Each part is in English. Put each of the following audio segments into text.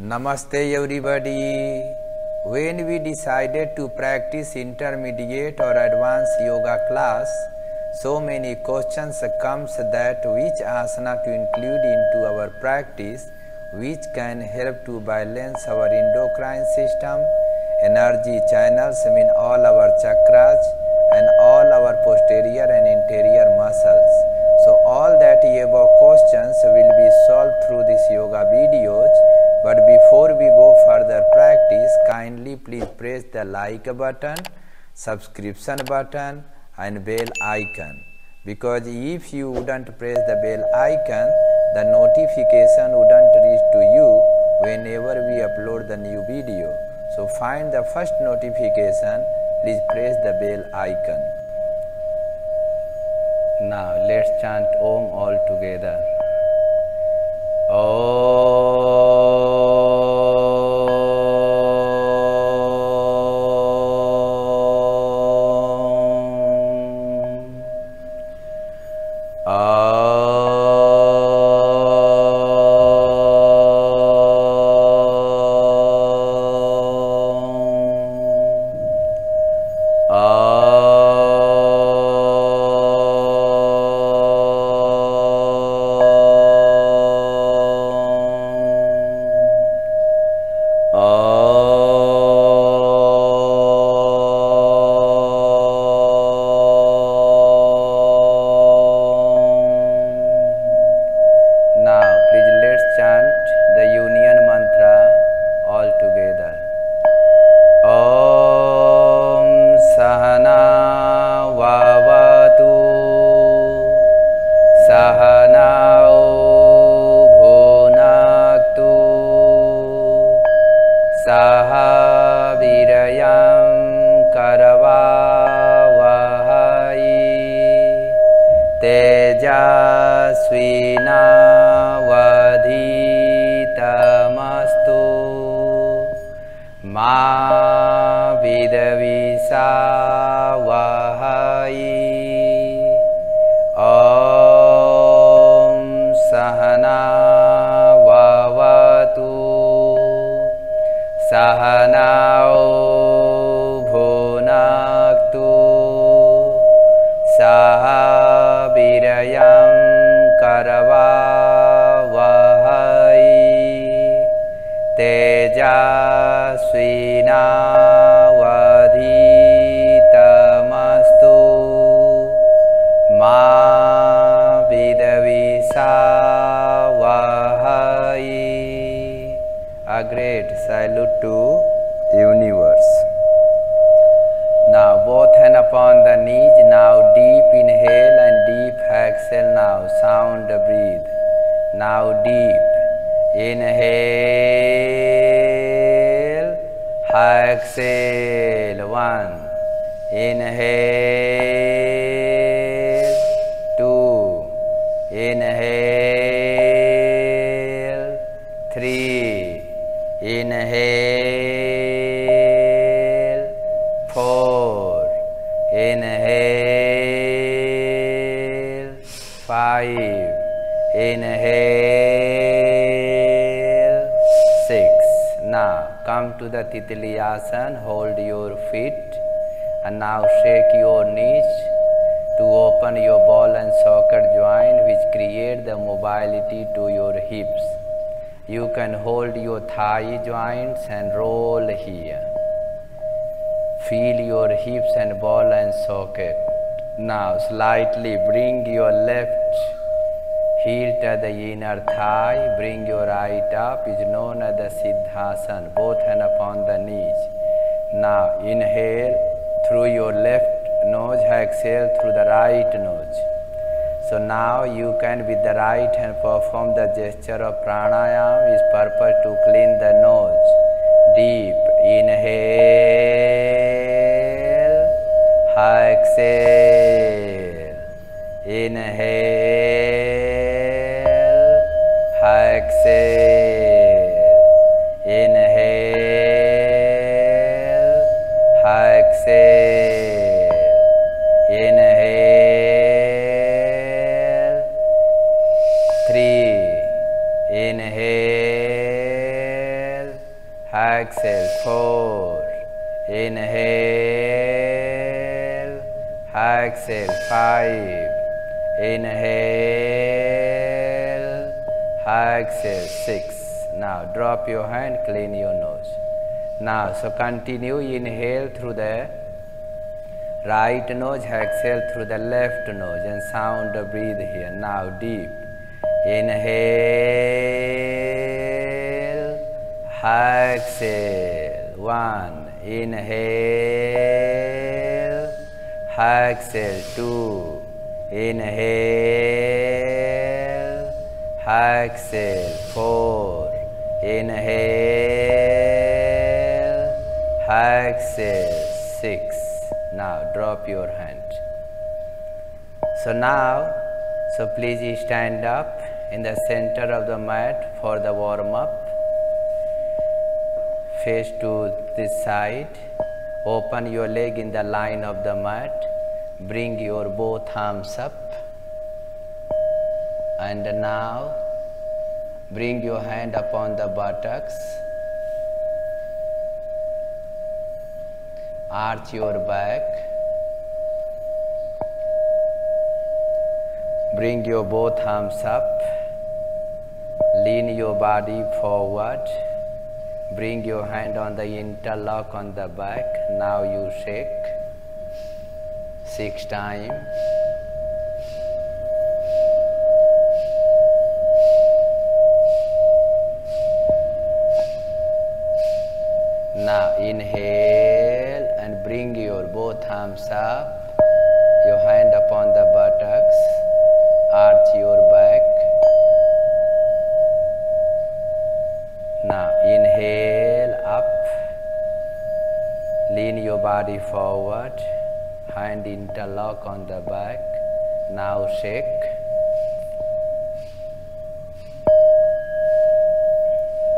Namaste everybody. When we decided to practice intermediate or advanced yoga class, so many questions comes that which asana to include into our practice, which can help to balance our endocrine system, energy channels, all our chakras and all our posterior and interior muscles. So all that above questions will be solved through this yoga videos. But before we go further practice, kindly please press the like button, subscription button and bell icon. Because if you wouldn't press the bell icon, the notification wouldn't reach to you whenever we upload the new video. So find the first notification, please press the bell icon. Now let's chant Om all together. Hold your feet and now shake your knees to open your ball and socket joint, which create the mobility to your hips. You can hold your thigh joints and roll here. Feel your hips and ball and socket. Now slightly bring your left heel to the inner thigh, bring your right up, is known as the Siddhasana, both hands upon the knees. Now inhale through your left nose, exhale through the right nose. So now you can with the right hand perform the gesture of pranayama, is purpose to clean the nose. Deep inhale, exhale, inhale, exhale, inhale, exhale, inhale, 3, inhale, exhale, 4, inhale, exhale, 5, inhale, exhale, 6. Now drop your hand, clean your nose. Now, so continue, inhale through the right nose, exhale through the left nose, and sound the breathe here. Now deep, inhale, exhale, 1, inhale, exhale, 2, inhale, exhale, 4, inhale, exhale, 6. Now drop your hand. So now, so please stand up in the center of the mat for the warm up. Face to this side. Open your leg in the line of the mat. Bring your both arms up. And now bring your hand upon the buttocks. Arch your back. Bring your both arms up. Lean your body forward. Bring your hand on the interlock on the back. Now you shake 6 times. Now inhale and bring your both arms up, your hand upon the buttocks, arch your back. Now inhale up, lean your body forward, hand interlock on the back. Now shake.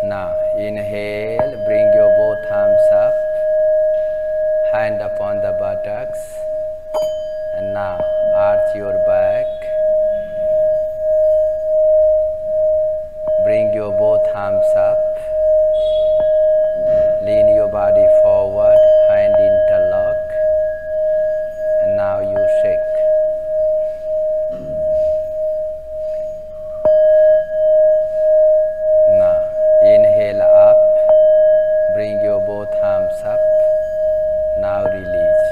Now inhale, bring your both arms up, hand upon the buttocks, and now arch your back. Bring your both arms up, lean your body forward, hand interlock, and now you shake. Inhale up, bring your both arms up, now release.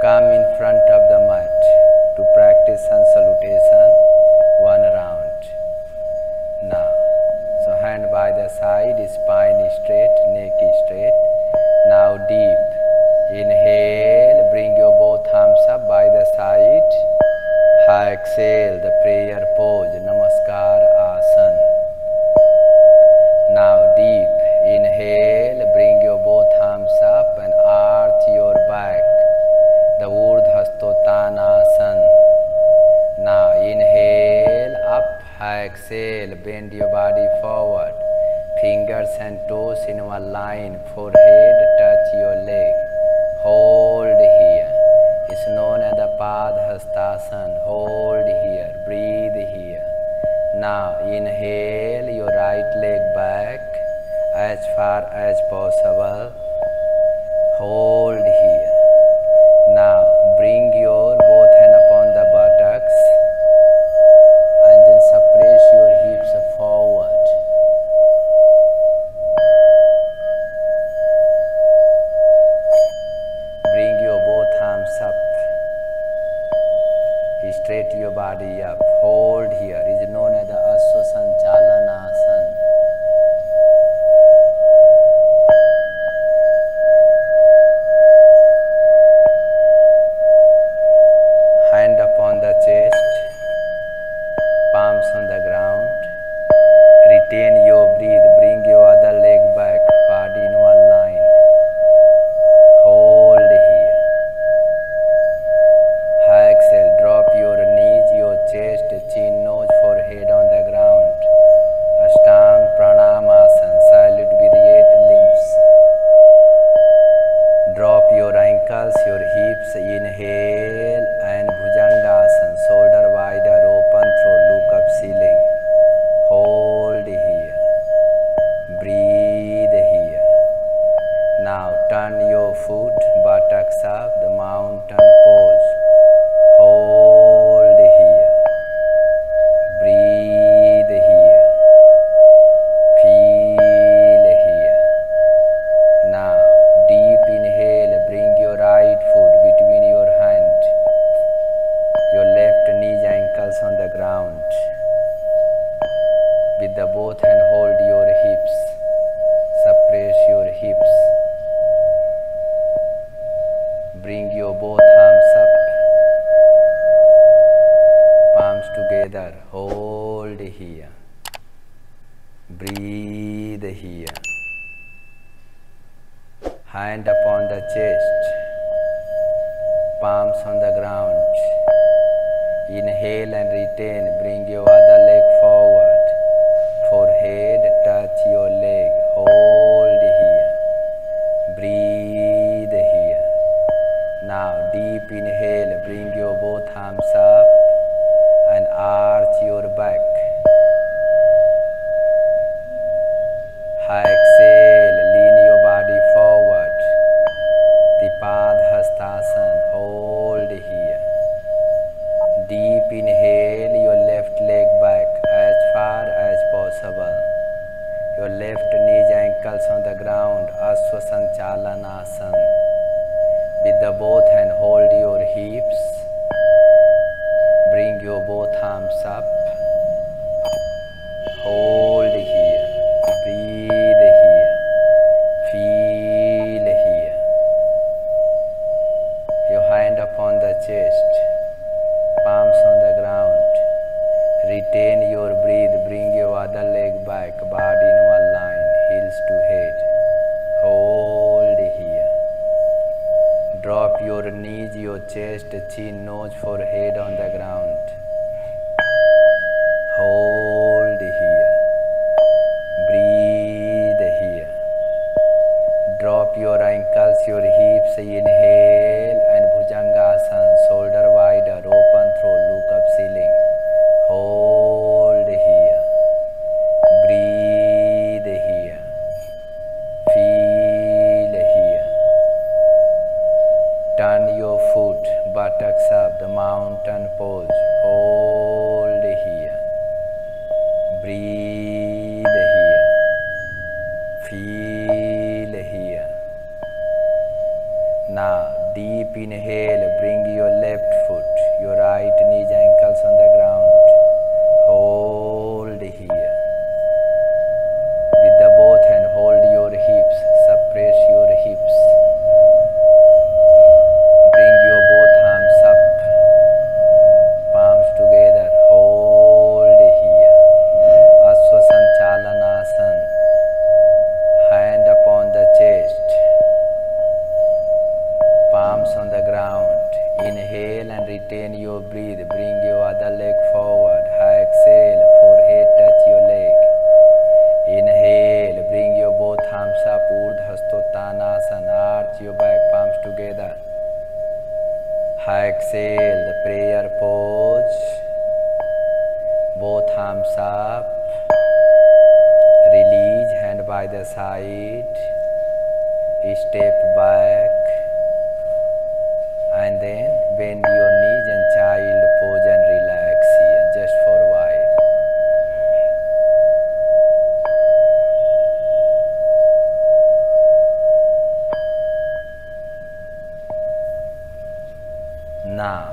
Come in front of the mat to practice sun salutation 1 round. Now, so hand by the side, spine straight, neck straight. Now deep, inhale, bring your both arms up by the side. Exhale, the prayer pose, Namaskar Asana. Now deep, inhale, bring your both arms up and arch your back, the Urdhva Stottanasana. Now inhale, up, exhale, bend your body forward, fingers and toes in one line, forehead touch your leg, hold here. It's known as the Padhastasana, hold here, breathe here. Now inhale, your right leg back as far as possible. Hold here. Now bring your both hand upon the buttocks and then suppress your hips forward. Bring your both arms up. Straight your body up. Hold here. It is known as the Aswasanchalanasana. Bhattacks up the mountain pose. Hold here. Breathe here. Feel here. Now, deep inhale, bring your right foot between your hand. Your left knees, ankles on the ground. With the both hand, hold your hips. Suppress your hips. Bring your both arms up. Palms together. Hold here. Breathe here. Hand upon the chest. Palms on the ground. Inhale and retain. Bring your other leg forward. Forehead touch your leg. Hold here. Breathe here. Now deep inhale. Bring your both arms up and arch your back. Exhale. Lean your body forward. Tripadhastasana. Hold here. Deep inhale, your left leg back as far as possible. Your left knees, ankles on the ground. Aswasanchalanasana. With the both hand, hold your hips. Bring your both arms up. Hold here. Breathe here. Feel here. Your hand upon the chest. Palms on the ground. Retain your breath. Bring your other leg back. Body in one line. Heels to head. Hold here. Drop your knees, your chest, chin, nose, forehead on the ground. Hold here. Breathe here. Drop your ankles, your hips. Inhale and Bhujangasana. Shoulder wider, open through, look up ceiling. Hold here. Breathe here. Feel here. Turn your foot, buttocks up, the mountain pose. Hold here. Breathe here. Feel here. Now, deep inhale, bring your left foot, your right knees, ankles on the ground. Hold here. With the both hand, hold your hips, suppress your hips. Bring your both arms up, palms together. Hold here. Aswasanchalanasana. Hand upon the chest. Palms on the ground. Inhale and retain your breath. Bring your other leg forward. Exhale. Forehead touch your leg. Inhale. Bring your both arms up. Urdhvastottanasana. Arch your back. Palms together. Exhale. The prayer pose. Both arms up. Release. Hand by the side. Step back. And then bend your knees and child pose and relax here just for a while. Now,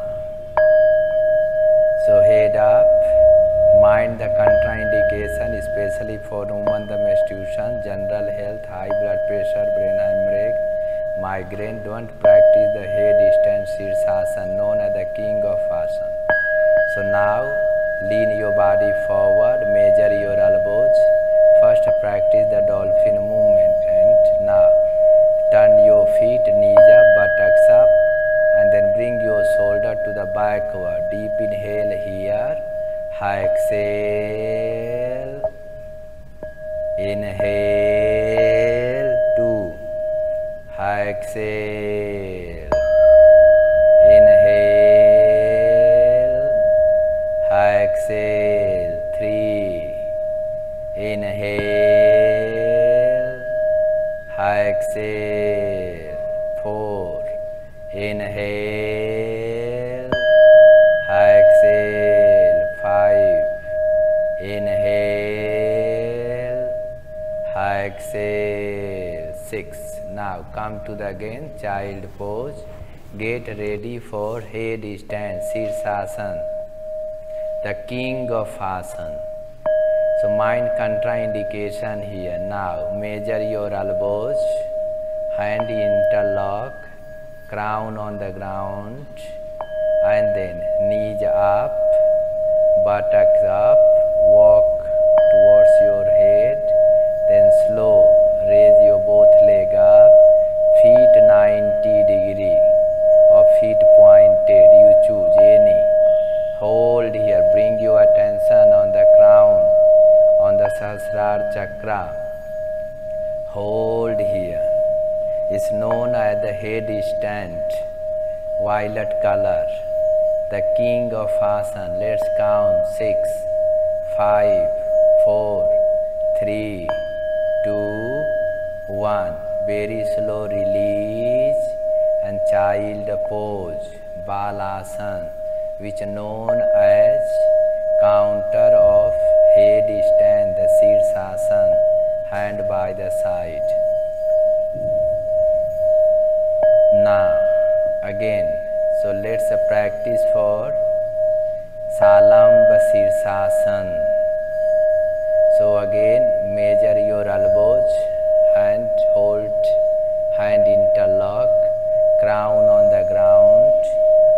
so head up, mind the contraindication, especially for women, the menstruation, general health, high blood pressure, brain hemorrhage, migraine. Don't practice the headstand Sirsasana, known as the king of asana. So now lean your body forward, measure your elbows. First practice the dolphin movement, and now turn your feet, knees up, buttocks up, and then bring your shoulder to the backward. Deep inhale here. Exhale. Inhale. 2. Exhale. Inhale. Exhale. 3. Inhale. Exhale. 4. Inhale, exhale, 5. Inhale, exhale, 6. Now come to the again child pose. Get ready for headstand, Sirsasana, the king of asana. So mind contraindication here. Now measure your elbows, hand interlock, crown on the ground, and then knees up, buttocks up, walk towards your head, then slow, raise your both leg up, feet 90 degree or feet pointed, you choose any. Hold here, bring your attention on the crown, on the Sahasrara chakra. Hold here. It's known as the headstand, violet color, the king of asana. Let's count 6, 5, 4, 3, 2, 1. Very slow release and child pose, Balasana, which known as counter of headstand, the Sirsasana, hand by the side. Now again, so let's practice for Salamba Sirsasana. So again, measure your elbows, hand hold, hand interlock, crown on the ground.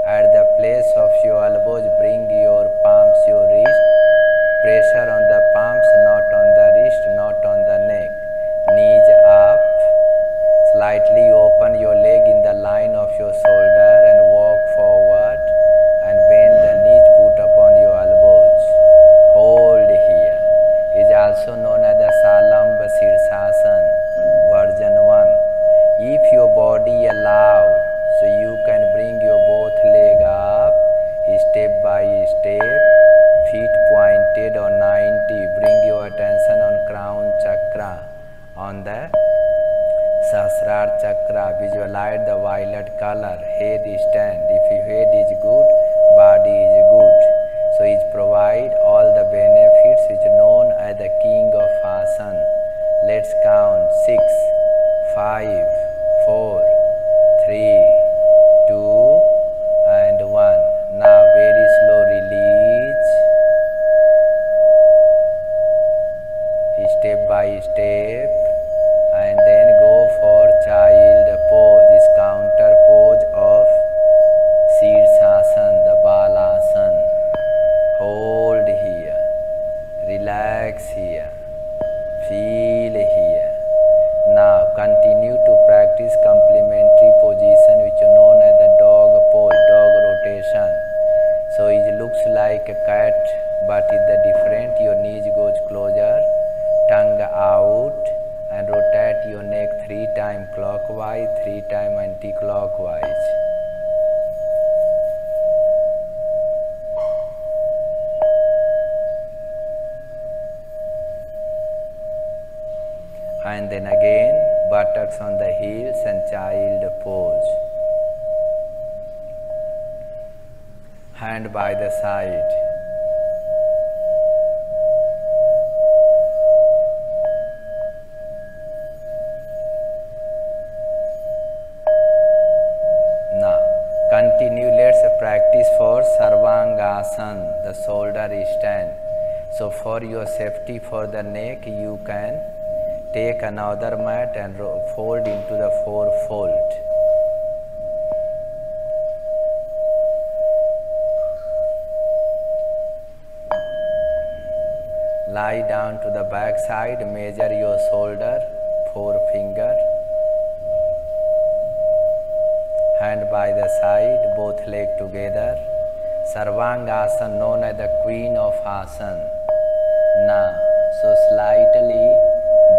At the place of your elbows, bring your palms, your wrist, pressure on the palms, not on the wrist, not on the neck. Knees up, slightly open your leg in the line of your shoulder and walk forward and bend the knees, put upon your elbows. Hold here. Is also known as the Salamba Sirsasana, version 1. If your body allows, so you can bring your both leg up, step by step, feet pointed on 90. Bring your attention on crown chakra, on the Sahasrara chakra. Visualize the violet color, head stand. If your head is good, body is good. So it provide all the benefits, which is known as the king of asana. Let's count 6, 5, 4, 3, 2, and 1. Now very slow release, step by step, and then go for child pose. This counter pose of Sirsasana, the Balasana. Hold here, relax here, feel here. Now continue to practice complementary position, which is known as the dog pose, dog rotation. So it looks like a cat, but is the different. Your knees goes closer, tongue out, and rotate your neck 3 times clockwise, 3 times anti-clockwise. And then again, buttocks on the heels and child pose. Hand by the side. Now, continue. Let's practice for Sarvangasana, the shoulder stand. So for your safety, for the neck, you can take another mat and fold into the 4-fold. Lie down to the back side, measure your shoulder, 4 finger. Hand by the side, both legs together. Sarvangasana, known as the queen of asana. Now, so slightly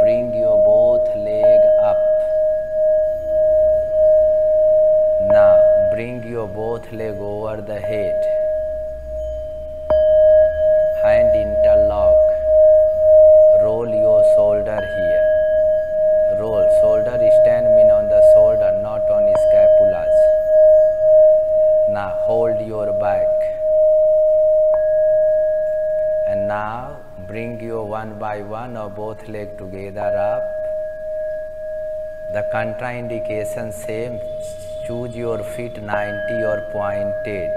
bring your both leg up. Now, bring your both leg over the head. Hand interlock. Roll your shoulder here. Roll. Shoulder stand mean on the shoulder, not on scapulas. by one or both legs together up. The contraindication same, choose your feet 90 or pointed.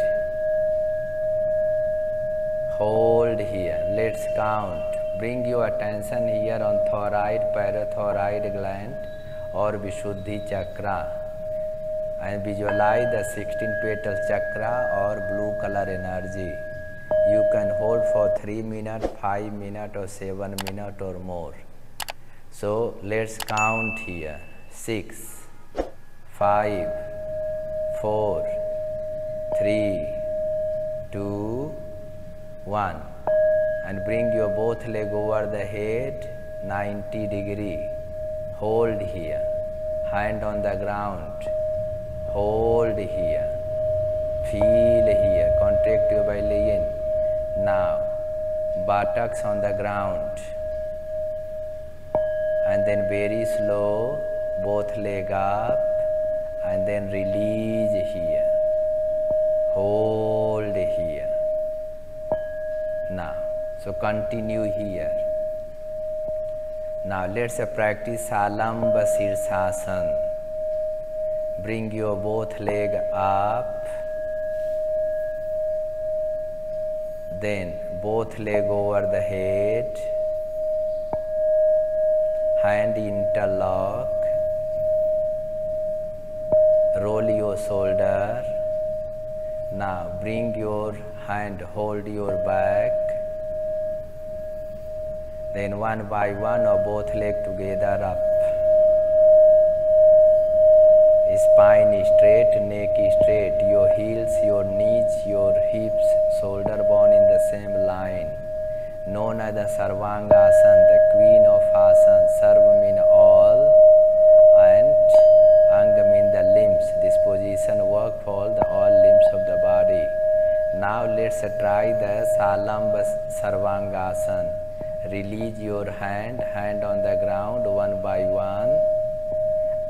Hold here, let's count. Bring your attention here on thyroid, parathyroid gland or Vishuddhi chakra and visualize the 16 petal chakra or blue color energy. You can hold for 3 minutes, 5 minutes or 7 minutes or more. So let's count here. 6, 5, 4, 3, 2, 1. And bring your both leg over the head 90 degree. Hold here. Hand on the ground. Hold here. Feel here. Contract your belly. Now, buttocks on the ground. And then very slow, both leg up. And then release here. Hold here. Now, so continue here. Now let's practice Salamba Sirsasana. Bring your both leg up. Then both leg over the head. Hand interlock. Roll your shoulder. Now bring your hand, hold your back. Then one by one or both legs together up. Spine straight, neck straight, your heels, your knees, your hips, shoulder bone in the same line. Known as the Sarvangasana, the queen of asana. Sarva means all and Anga means the limbs. This position work for all limbs of the body. Now let's try the Salamba Sarvangasana. Release your hand, hand on the ground one by one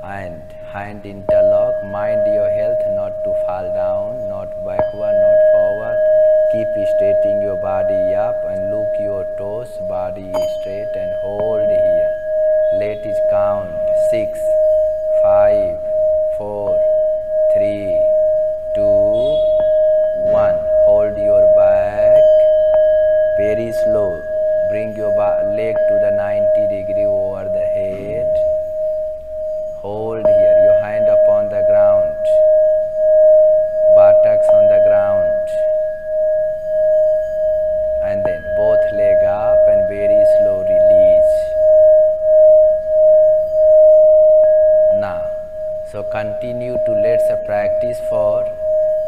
and hand interlock. Mind your health not to fall down, not backward, not forward. Keep straightening your body up and look your toes, body straight and hold here. Let it count. 6, 5, 4, 3, 2, 1. Hold your back. Very slow. Bring your leg to the 90 degree over the head. Hold here, your hand upon the ground. Buttocks on the ground. And then both leg up and very slow release. Now, so continue to let's practice for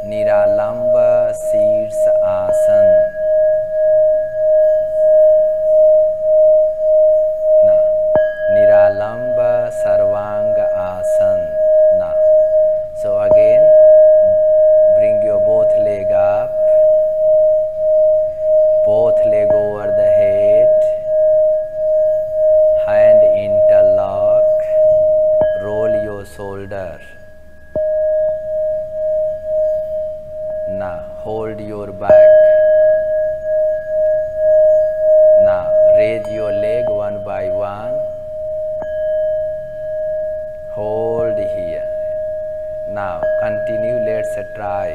Niralamba Sirsasana. Niralamba Sarvanga Asana. Now, so again, bring your both leg up, both leg over the head, hand interlock, roll your shoulder. Now, hold your back. Now, raise your leg one by one. Hold here. Now continue, let's try.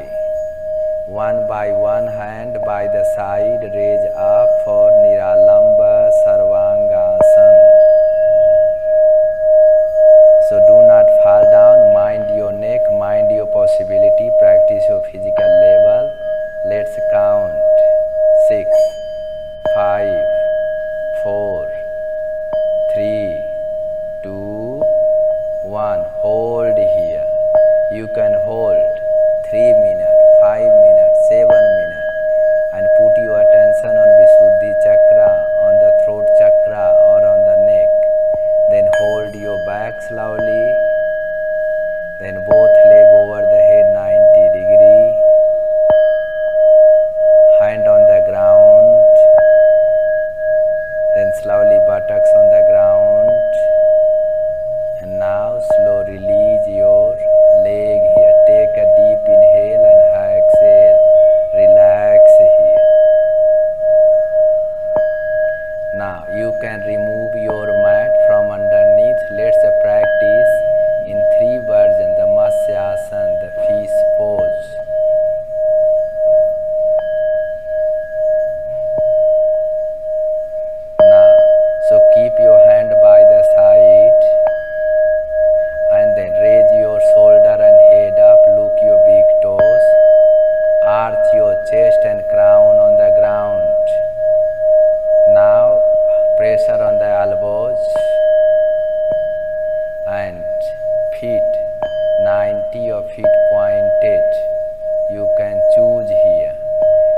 One by one, hand by the side, raise up for Niralamba Sarvangasana. So do not fall down, mind your neck, mind your possibility, practice your physical level. Let's count. 6, 5, 4, 3, 2, 1. Hold here. You can hold 3 minutes, 5 minutes, 7 minutes and put your attention on Vishuddhi chakra, on the throat chakra or on the neck. Then hold your back slowly. Then both leg over the head 90 degree. Hand on the ground. Then slowly buttocks on the ground. And now slow release your leg here. Take a deep inhale and exhale. Relax here. Now you can feet 90 or feet pointed. You can choose here.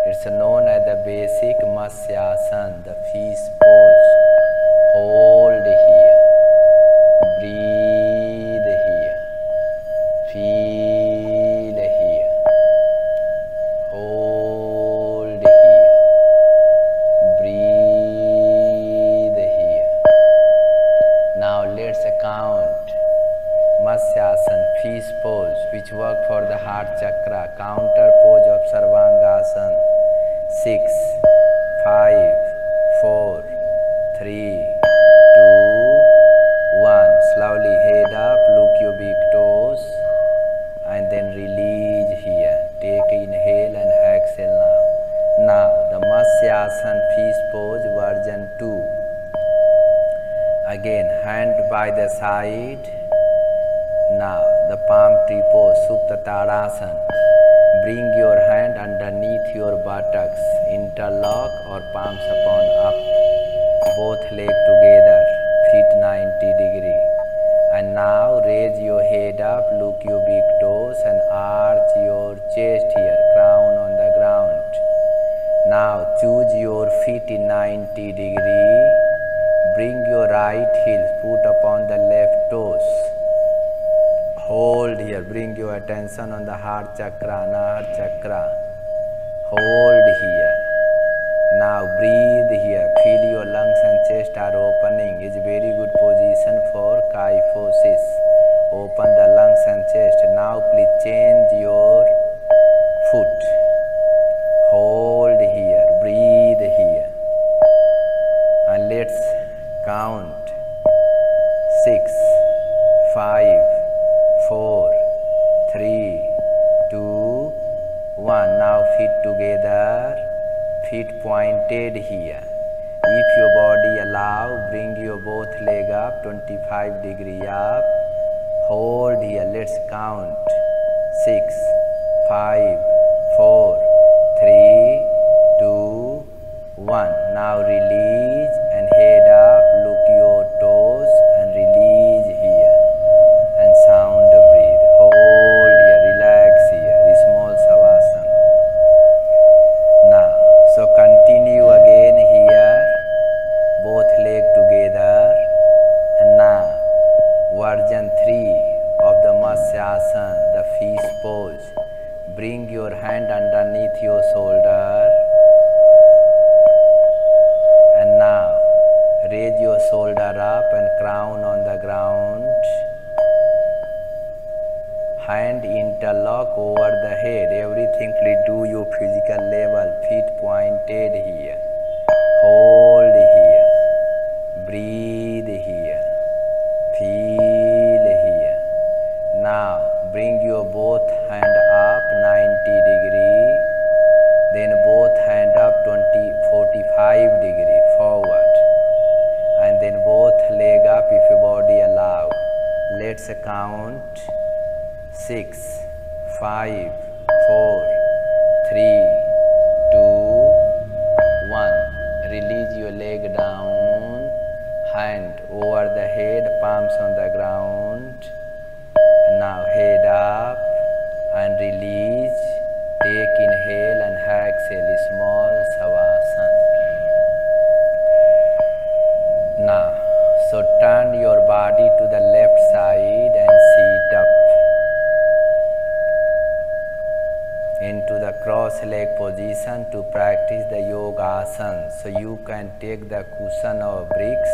It's known as the basic Matsyasana, the feast pose. Hold here. Breathe here. Feel here. Hold here. Breathe here. Now let's count Matsyasana, feast pose, which work for the heart chakra. Counter pose of Sarvangasana. 6, 5, 4, 3, 2, 1. Slowly head up, look your big toes, and then release here. Take inhale and exhale now. Now the Matsyasana feast pose version 2. Again, hand by the side. Now the palm tree pose, Supta Tadasana. Bring your hand underneath your buttocks, interlock or palms upon up. Both legs together, feet 90 degree. And now raise your head up, look your big toes and arch your chest here, crown on the ground. Now choose your feet in 90 degree. Bring your right heel, put upon the left toes. Hold here, bring your attention on the heart chakra, Anahata chakra. Hold here. Now breathe here, feel your lungs and chest are opening. It's very good position for kyphosis. Open the lungs and chest. Now please change your foot. Hold here, breathe here. And let's count 6, 5, 4, 3, 2, 1. Now feet together, feet pointed here. If your body allow, bring your both leg up, 25 degree up. Hold here, let's count 6, 5, 4, 3, 2, 1. Now release and head up, look your toes and release here. And sound breathe. Hold here, relax here, small savasana. Now, so continue again here, both legs together. And now, version 3 of the Matsyasana, the feast pose. Bring your hand underneath your shoulder. And now, raise your shoulder up and crown on the ground. Hand interlock over the head. Everything please do your physical level. Feet pointed here. Hold here. Breathe here. Feel here. Now bring your both hand up 90 degree. Then both hand up 45 degree forward. And then both leg up if your body allow. Let's count 6, 5, 4, 3, 2, 1. Release your leg down, hand over the head, palms on the ground. And now head up and release. Take inhale and exhale, small savasana. Now, so turn your body to the left side and sit up. Into the cross leg position to practice the yoga asana. So you can take the cushion or bricks.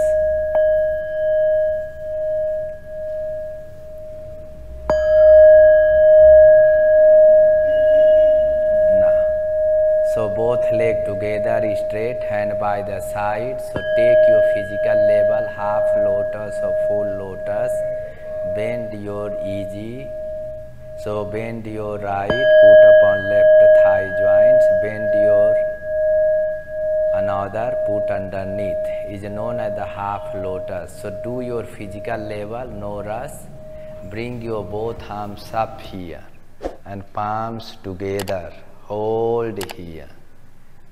Now, so both legs together straight, hand by the side. So take your physical level, half lotus or full lotus. Bend your easy. So bend your right, put upon left thigh joints, bend your another, put underneath, is known as the half lotus. So do your physical level, no rush. Bring your both arms up here and palms together. Hold here.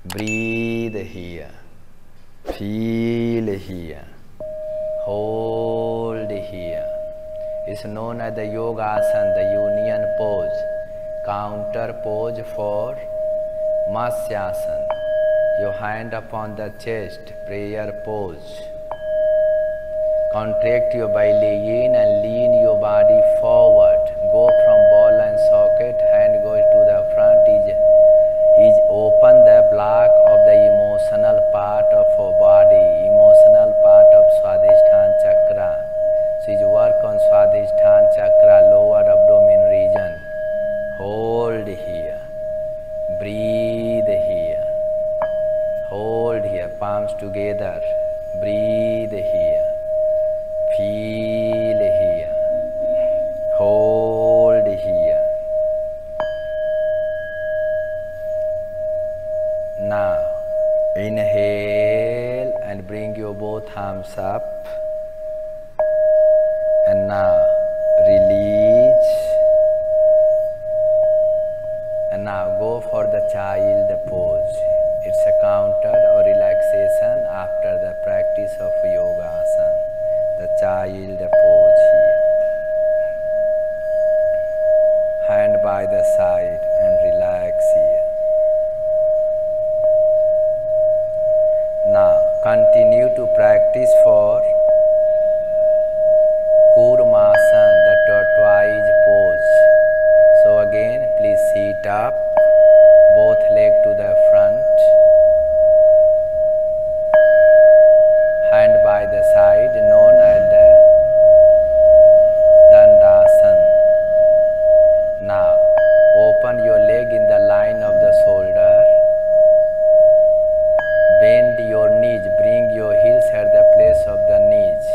Breathe here. Feel here. Hold here. is known as the Yogasana, the union pose. Counter pose for Matsyasana. Your hand upon the chest, prayer pose. Contract your belly in and lean your body forward. Go from ball and socket, hand goes to the front, is open the block of the emotional part of our body, emotional part of Swadhisthana chakra. So is work on Swadhisthana chakra, lower abdomen region. Hold here, breathe here, hold here, palms together, breathe here, feel here, hold here. Now inhale and bring your both arms up, and now release, and now go for the child pose. It's a counter or relaxation after the practice of Yogasana. The child pose here. Hand by the side and relax here. Now continue to practice for Kurmasana, the tortoise pose. So again, please sit up, both legs to the front, hand by the side, known as the Dandasana. Now open your leg in the line of the shoulder. Bend your knees, bring your heels at the place of the knees.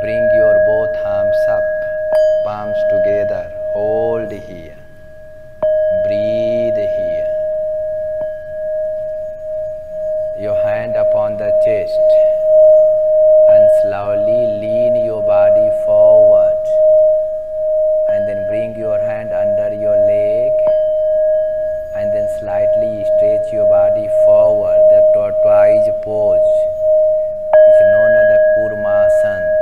Bring your both arms up, palms together, hold here, breathe here. Your hand upon the chest, and slowly lean your body forward, and then bring your hand under your leg, and then slightly stretch your body forward. The tortoise pose, which is known as the Kurmasana,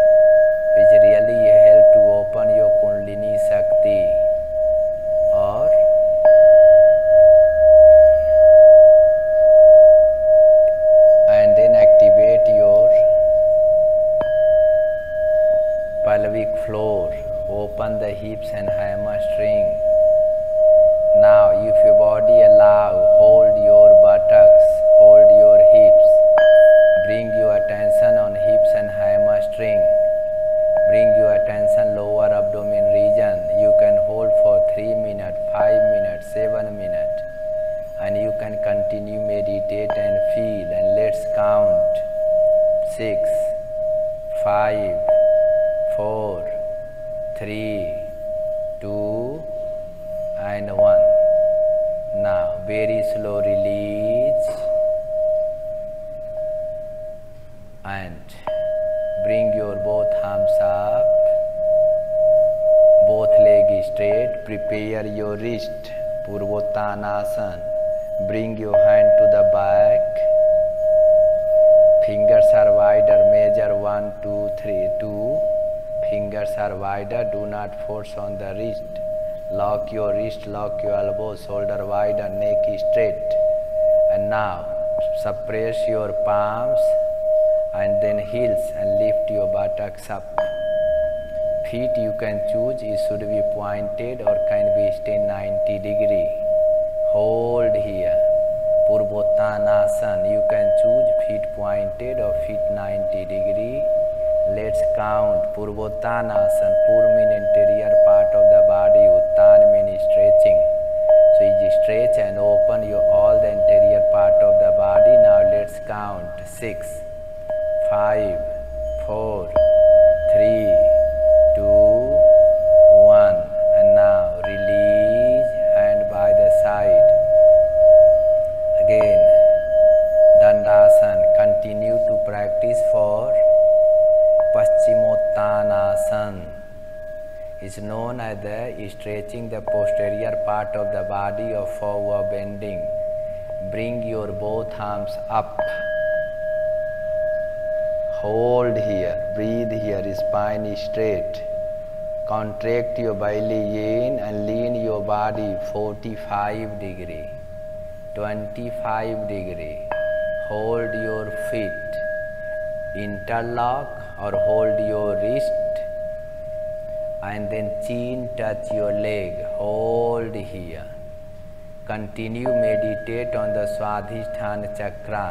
which really help to open your Kundalini Shakti, or and then activate your pelvic floor, open the hips and hamstring. Now if your body allow, hold your buttocks, hold your hips, bring your attention on hips and hamstring, bring your attention lower abdomen region. You can hold for 3 minutes, 5 minutes, 7 minutes, and you can continue meditate and feel. And let's count 6, 5, 4, 3, 2, and 1. Now very slow release, and bring your both arms up, both legs straight. Prepare your wrist, Purvottanasana. Bring your hand to the back, fingers are wider, measure 1, 2, 3, 2. Fingers are wider, do not force on the wrist. Lock your wrist, lock your elbow, shoulder wider, neck straight. And now suppress your palms and then heels and lift your buttocks up. Feet you can choose, it should be pointed or can be stay 90 degree. Hold here, Purvottanasana. You can choose feet pointed or feet 90 degree. Let's count. Purvottanasana. Pur means interior part of the body. Uttan means stretching. So you stretch and open your all the interior part of the body. Now let's count. 6, 5, 4, 3, 2, 1. And now release, hand by the side. Again, Dandasana. Continue to practice for Paschimottanasana. Is known as the stretching the posterior part of the body or forward bending. Bring your both arms up. hold here, breathe here, spine straight. Contract your belly in and lean your body 45 degree, 25 degree. Hold your feet, interlock or hold your wrist, and then chin touch your leg. Hold here. Continue meditate on the Swadhisthana chakra.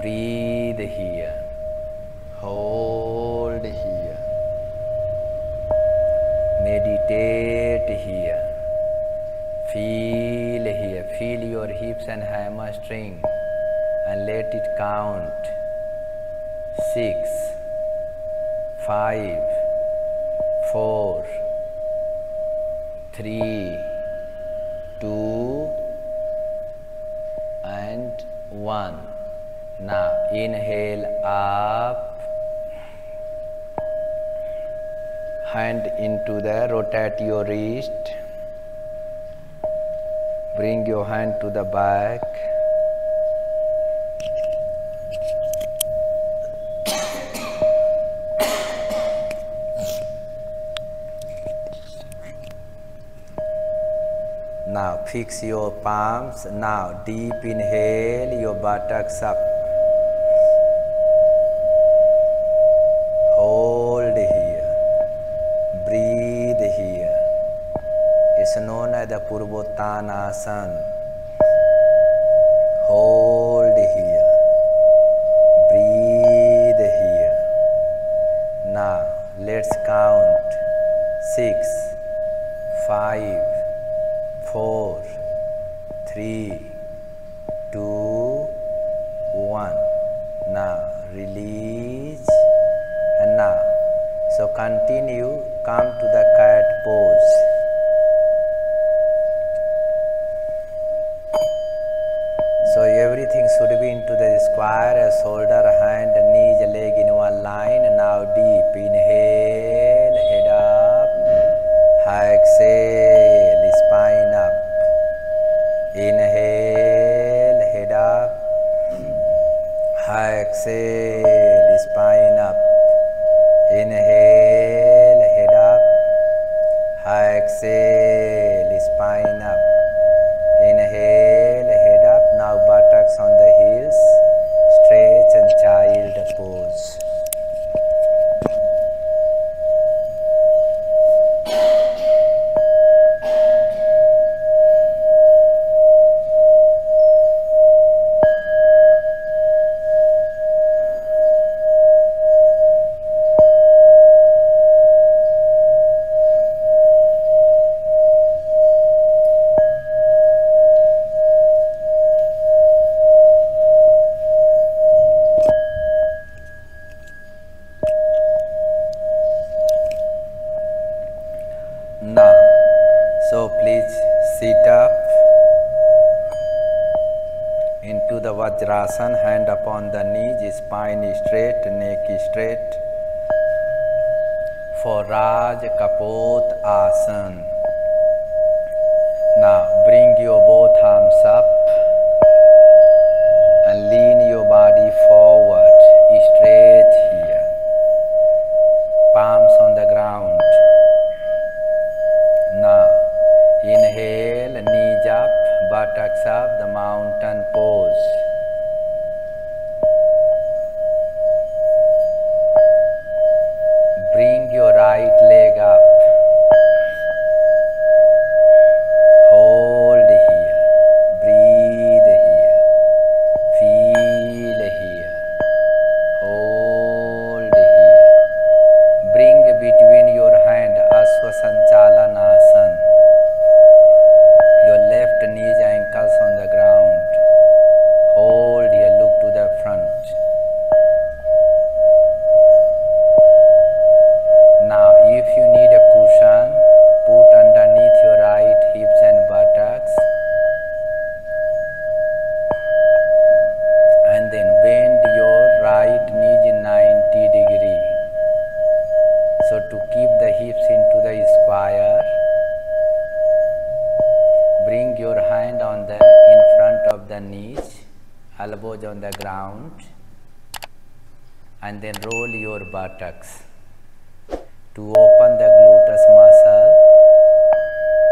Breathe here. Hold here. Meditate here. Feel here. Feel your hips and hamstring and let it count. 6, 5, 4, 3, 2, and 1. Now inhale up. Hand into the, rotate your wrist. Bring your hand to the back. Now fix your palms. Now deep inhale, your buttocks up. Hold here. Breathe here. It's known as the Purvottanasana. Hold here. Breathe here. Now let's count. 6, 5, 4, 3, 2, 1. Now release. And now, so continue, come to the cat pose. So everything should be into the square, shoulder, hand, knees, leg in one line. Now deep inhale, head up, exhale, spine up. Inhale, head up, exhale, spine up. Inhale, head up, exhale, spine up. Inhale, head up. Now buttocks on the heels, stretch and child pose. Now, so please sit up into the Vajrasana, hand upon the knees, spine straight, neck straight. For Raj Kapot Asana. Now bring your both arms up and lean your body forward, straight here. Palms on the ground. Now, inhale, knees up, buttocks up, the mountain pose. Bring your right leg up. Hold here. Breathe here. Feel here. Hold here. Bring between your hand Aswasanchalanasana. Your left knees, ankles on the ground. Hold here, look to the front. Now, if you need a cushion, put underneath your right hips and buttocks. And then bend your right knees in 90 degree. So to keep the hips into the square, bring your hand on the in front of the knees, elbows on the ground, and then roll your buttocks to open the gluteus muscle.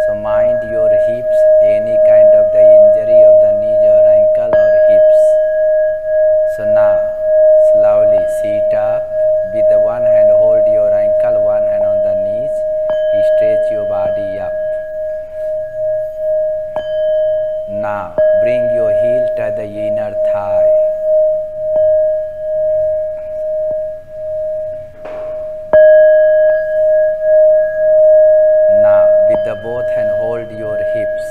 So mind your hips, any kind of the injury of the knees or ankle or hips. So now slowly sit up with the one hand hold your ankle, one hand on the knees, stretch your body up. Now bring your heel to the inner thigh. Now with the both hand hold your hips.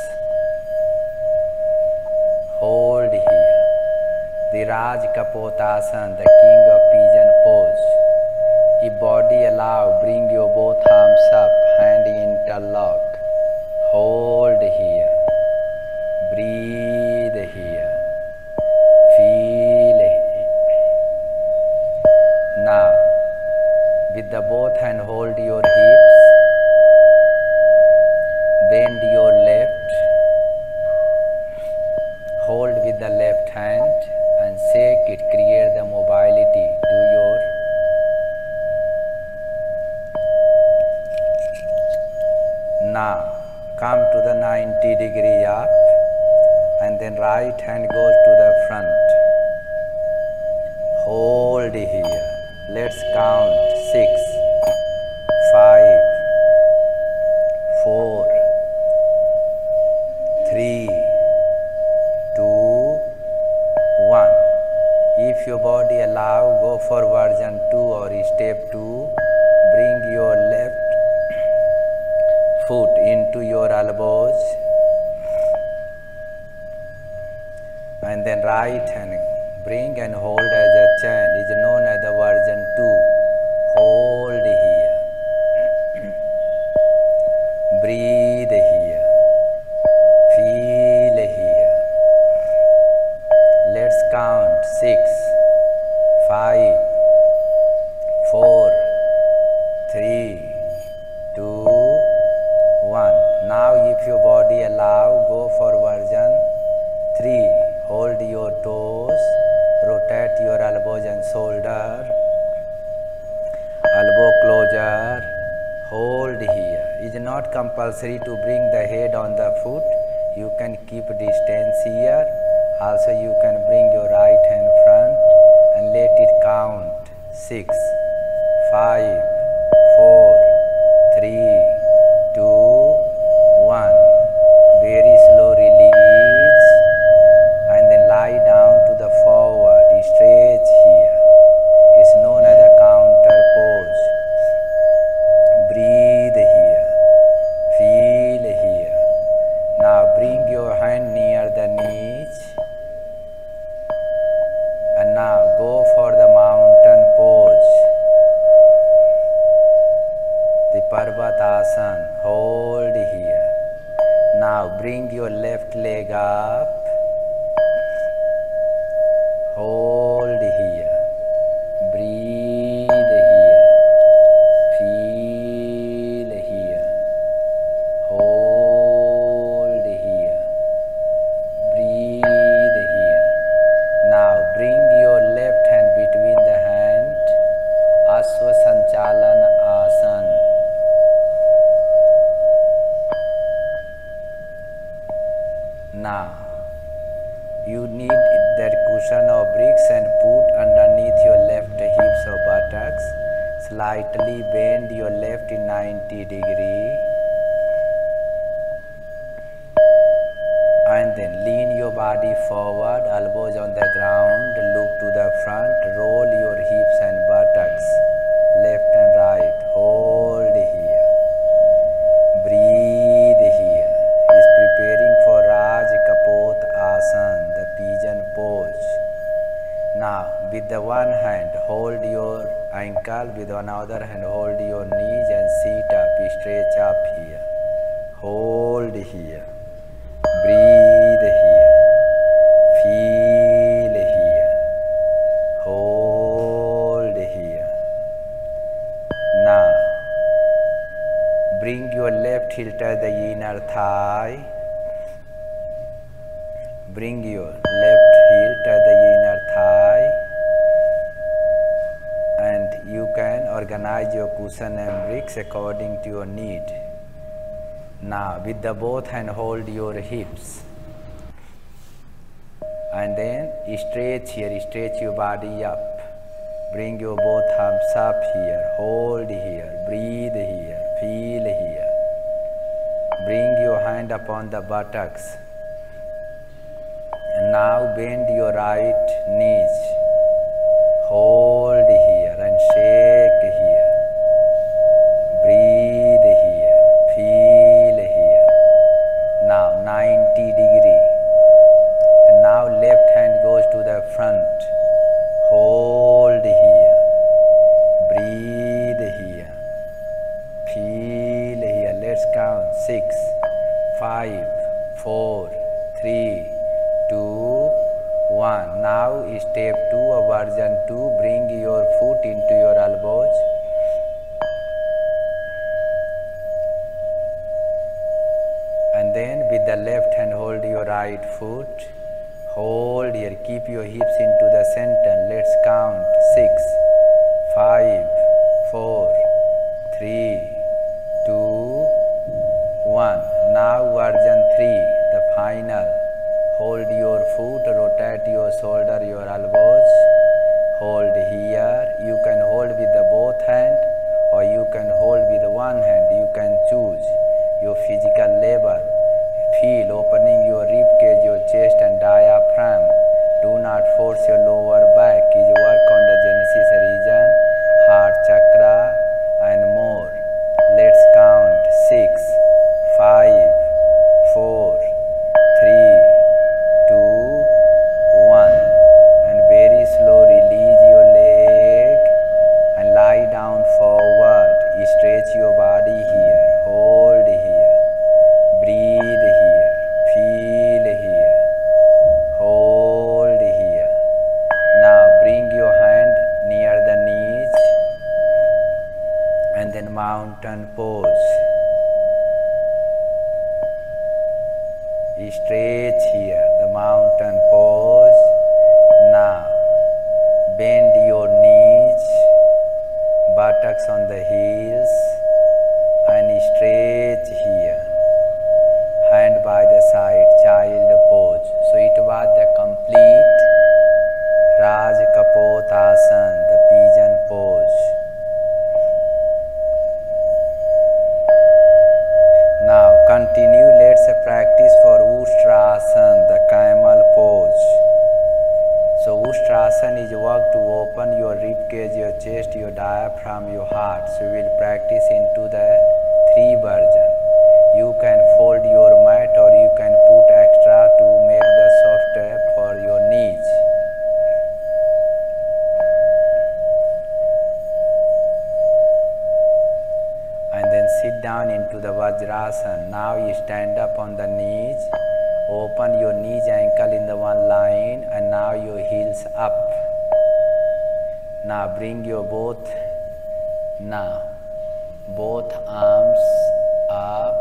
Hold here. The Raj Kapotasana, the king of pigeon pose. If body allow, bring your both arms up, hand interlock. Hold here. Breathe here. Feel it. Now, with the both hand hold your hips. Bend your left. Hold with the left hand and shake it, create the mobility. Do your now come to the 90-degree up and then right hand goes to the front. Hold here. Let's count 6, 5, 4, 3, 2, 1. If your body allow, go for version 2 or step 2. Bring your left foot into your elbows and then right hand bring and hold as a chain, is known as the version 2. Hold here. Breathe here. Feel here. Let's count 6, 5, 4, 3, 2, 1. Now if your body allow, go for version 3. Hold your toes, rotate your elbows and shoulder, elbow closure, hold here. It is not compulsory to bring the head on the foot. You can keep distance here. Also you can bring your right hand front and let it count 6, 5, 4, 3, 2, 1. Very slow release and then lie down to the forward. Stretch here. It's known as the counter pose. Breathe here. Feel here. Now bring your hand near the knees and now go for the mountain pose. The Parvatasana. Hold here. Now bring your left leg up. Hold here. Breathe here. Feel here. Hold here. Breathe here. Now bring your left hand between the hand. Ashwa Sanchalan Asana. Now you need that cushion or bricks and put underneath your left hips or buttocks. Slightly bend your left in 90 degree and then lean your body forward, elbows on the ground, look to the front, roll your hips and buttocks, left and right, hold here, breathe here. Is preparing for Raj Kapot Asana, the pigeon pose. Now with the one hand hold your ankle, with another hand hold your knees and sit up, stretch up here, hold here, breathe here, feel here, hold here. Now bring your left heel to the inner thigh. Bring your left heel to the inner thigh. organize your cushion and bricks according to your need. Now with the both hand hold your hips. And then stretch here, stretch your body up. Bring your both arms up here, hold here, breathe here, feel here. Bring your hand upon the buttocks. And now bend your right knees. Hold here and shake here. Breathe here, feel here. Now 90 degree. And now left hand goes to the front. Hold here. Breathe here. Feel here. Let's count. 6, 5, 4, 3, 2, 1. Now step 2 or version 2. Bring your foot into your elbows. And then with the left hand hold your right foot. Hold here, keep your hips into the center. Let's count. 6, 5, 4, 3, 2, 1. Now version 3, the final. Hold your foot, rotate your shoulder, your elbows. Hold here. You can hold with the both hand or you can hold with one hand. You can choose your physical level. Feel opening your rib cage, your chest and diaphragm. Do not force your lower back. Is work on the Genesis region, heart chakra and more. Let's count. 6, 5, 4, 3, 2, 1. And very slow release your leg and lie down forward. Stretch your body here. Hold here. Breathe here, feel here, hold here. Now bring your hand near the knees and then mountain pose. Stretch here, the mountain pose. Now bend your knees, buttocks on the heels and stretch here. Hand by the side, child pose. So it was the complete Raj Kapotasana, the pigeon pose. Now continue, let's practice for Ustrasana, the camel pose. So Ustrasana is work to open your rib cage, your chest, your diaphragm, your heart. So we will practice into the 3 versions. You can fold your mat or you can put extra to make the soft for your knees. And then sit down into the Vajrasana. Now you stand up on the knees. Open your knees, ankle in the one line and now your heels up. Now bring your both arms up.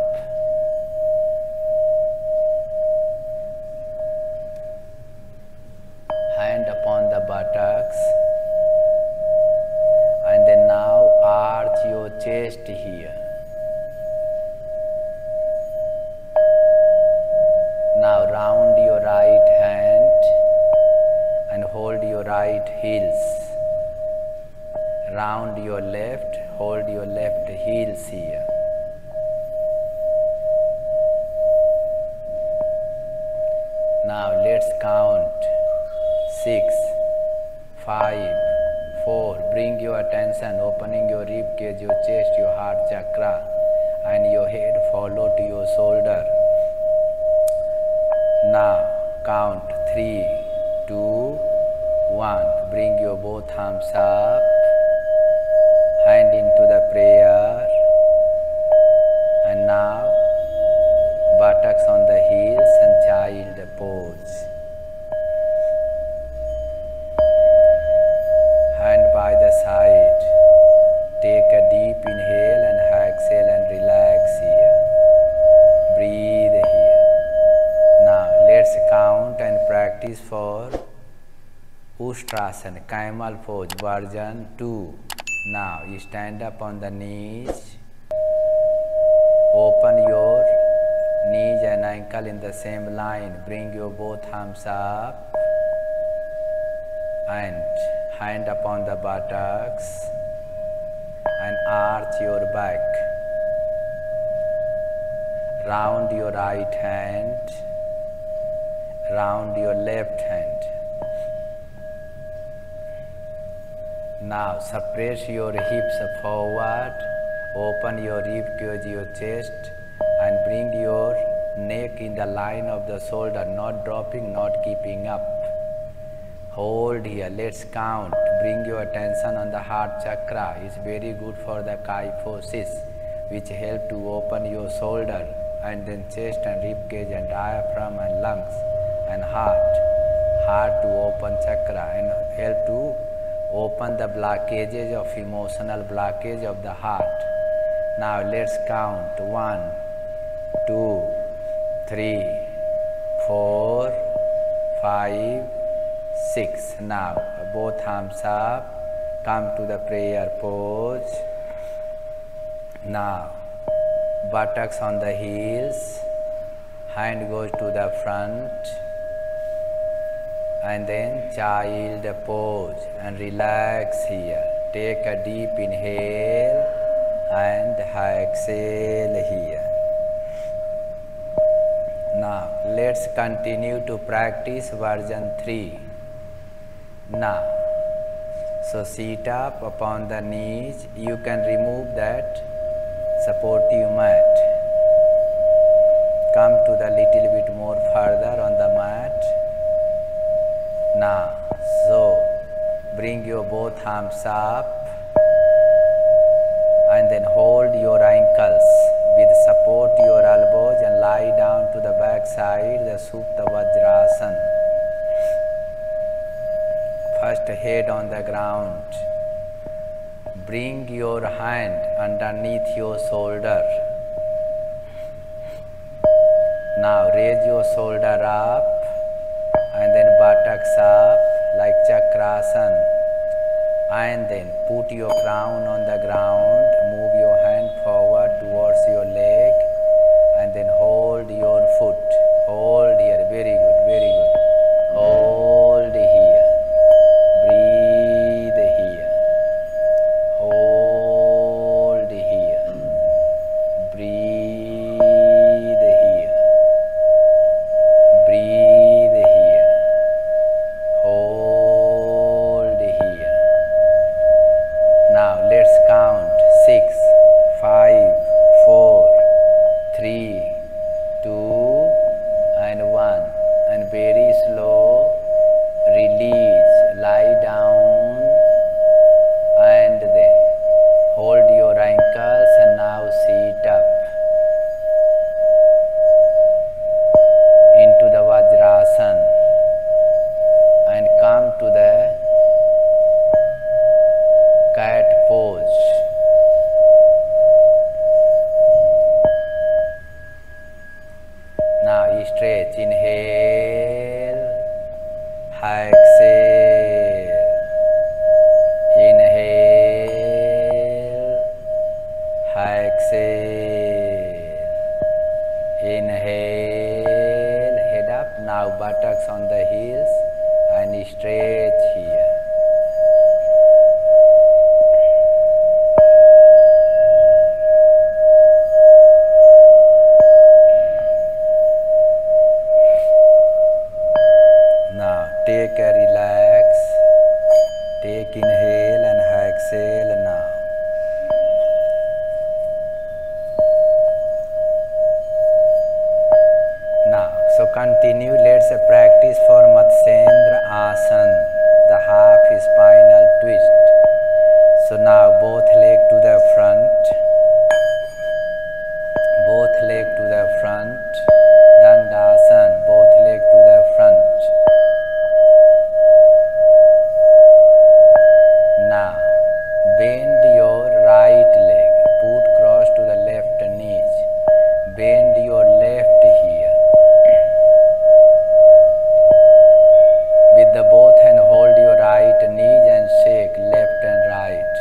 Hand upon the buttocks and then now arch your chest here. Now round your right hand and hold your right heels. Round your left, hold your left heels here. Now let's count. 6, 5, 4. Bring your attention, opening your rib cage, your chest, your heart chakra and your head follow to your shoulder. Now count. 3, 2, 1. Bring your both arms up, hand into the prayer and now buttocks on the heels and child pose. Hand by the side. Take a deep inhale and exhale and relax here. Breathe here. Now let's count and practice for Ustrasana, camel pose version 2. Now you stand up on the knees, open your knees and ankle in the same line, bring your both arms up and hand upon the buttocks and arch your back. Round your right hand, round your left hand. Now suppress your hips forward, open your rib cage, your chest, and bring your neck in the line of the shoulder, not dropping, not keeping up. Hold here, let's count. Bring your attention on the heart chakra. It's very good for the kyphosis, which help to open your shoulder and then chest and rib cage and diaphragm and lungs and heart. Heart to open chakra and help to open the blockages of emotional blockage of the heart. Now let's count. 1, 2, 3, 4, 5, 6. Now both arms up, come to the prayer pose. Now buttocks on the heels, hand goes to the front, and then child pose and relax here. Take a deep inhale and exhale here. Now let's continue to practice version 3. Now, so sit up upon the knees. You can remove that supportive mat. Come to the little bit more further on the mat. Now, so bring your both arms up and then hold your ankles with support your elbows and lie down to the back side, the Supta Vajrasana. First head on the ground. Bring your hand underneath your shoulder. Now raise your shoulder up and then buttocks up like Chakrasana. And then put your crown on the ground, move your hand forward towards your leg and then hold your foot. Hold here, very good, very good. Hold here. Breathe here. Hold here. Breathe here. Breathe here. Hold here. Now let's count. 6, 5, 4, 3, 2, and 1. And very slow release. Lie down and then hold your ankles and now sit up into the Vajrasana and come to the cat pose. Now you stretch, inhale, exhale, inhale, exhale, inhale, head up. Now buttocks on the heels and stretch here. Now take a relax, take inhale and exhale now. Now, so continue, let's practice for Matsyendra Asana, the half spinal twist. So now both leg to the front, both leg to the front, Dandasana, both leg to the front. Now, bend your right leg, put cross to the left knees, bend your left here. With the both hand hold your right knees and shake left and right.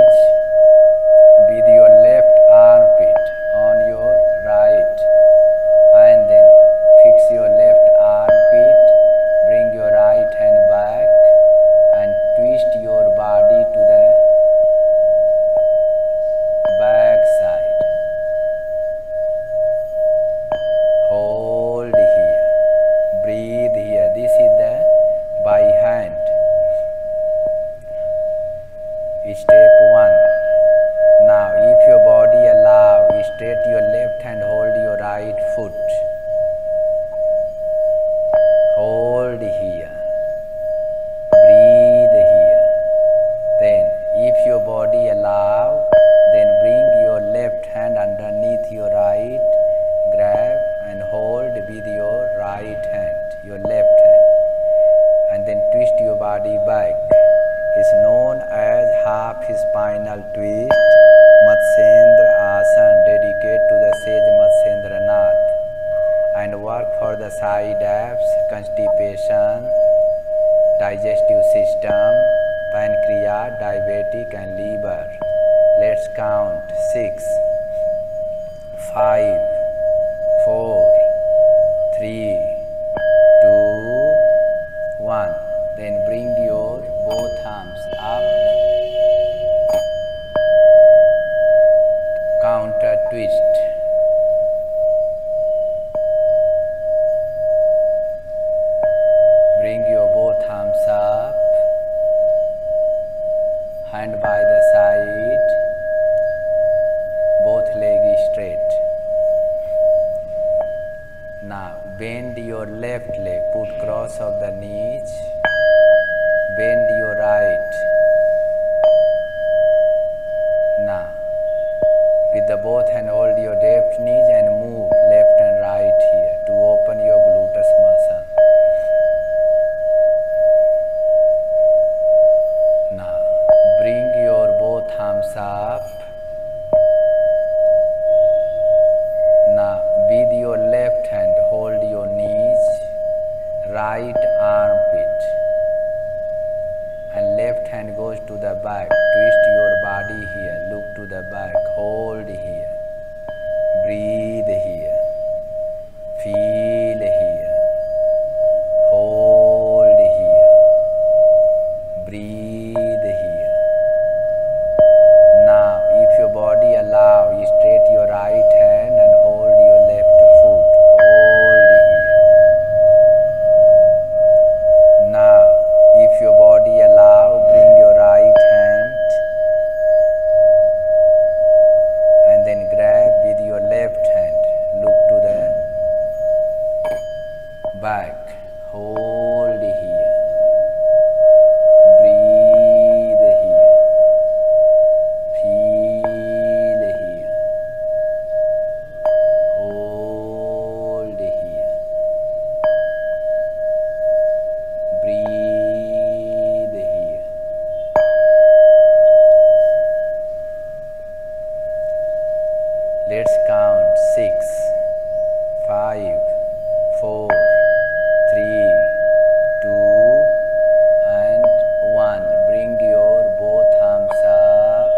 knees with your left armpit on your right, and then fix your left armpit, bring your right hand back and twist your body to the back side. Hold here, breathe here. This is the by hand. Step 1. Now if your body allow, straight your left hand, hold your right foot. Hold here. Breathe here. Then if your body allow, then bring your left hand underneath your right, grab and hold with your right hand, your left hand, and then twist your body back. Is known as half spinal twist, Matsyendra Asana, dedicated to the sage Matsyendra Nath, and work for the side abs, constipation, digestive system, pancreas, diabetic and liver. Let's count 6, 5, 4, 3, 2, 1. Then bring your both arms up, counter twist. Bring your both arms up, hand by the side, both legs straight. Now bend your left leg, put cross of the knees, bend your right. Now with the both hand hold your left knees and move left and right here to open your gluteus muscle. Now bring your both arms up. Now with your left hand hold your knees, right armpit, and left hand goes to the back. Twist your body here, look to the back, hold here, breathe here, feel here, hold here, breathe here. Now if your body allow, you straight your right hand and hold your left foot, hold here. Now if your body allow, bring your right hand and then grab with your left hand, look to the back, hold here, breathe here, feel here, hold here, breathe here. Let's count 6, 5, 4, 3, 2, and 1. Bring your both arms up.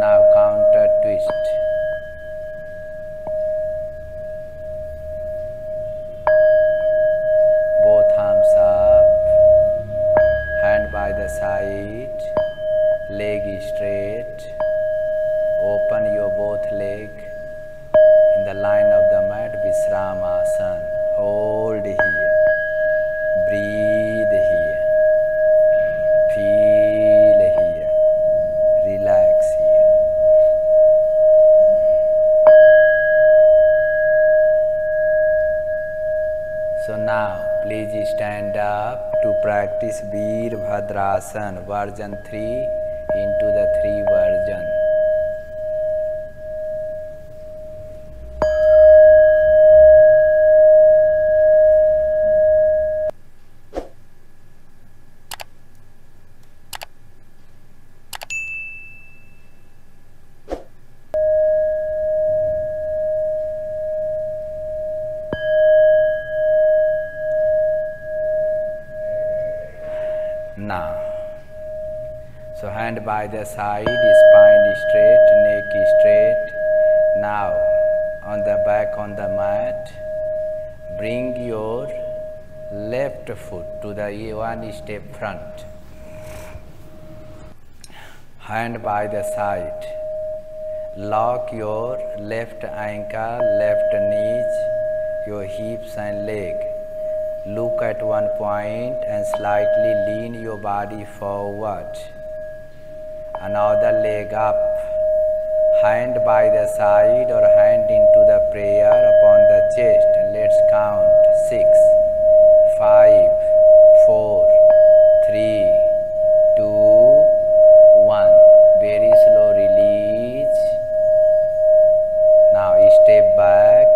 Now counter twist. Both arms up, hand by the side, leg is straight. Open your both leg in the line of the mat, Visramasana. Hold here, breathe here, feel here, relax here. So now please stand up to practice Veerbhadrasana version 3 into the 3 version. Now, so hand by the side, spine straight, neck straight. Now on the back on the mat, bring your left foot to the one step front. Hand by the side. Lock your left ankle, left knees, your hips and leg. Look at one point and slightly lean your body forward. Another leg up. Hand by the side or hand into the prayer upon the chest. Let's count. 6, 5, 4, 3, 2, 1. Very slow release. Now step back,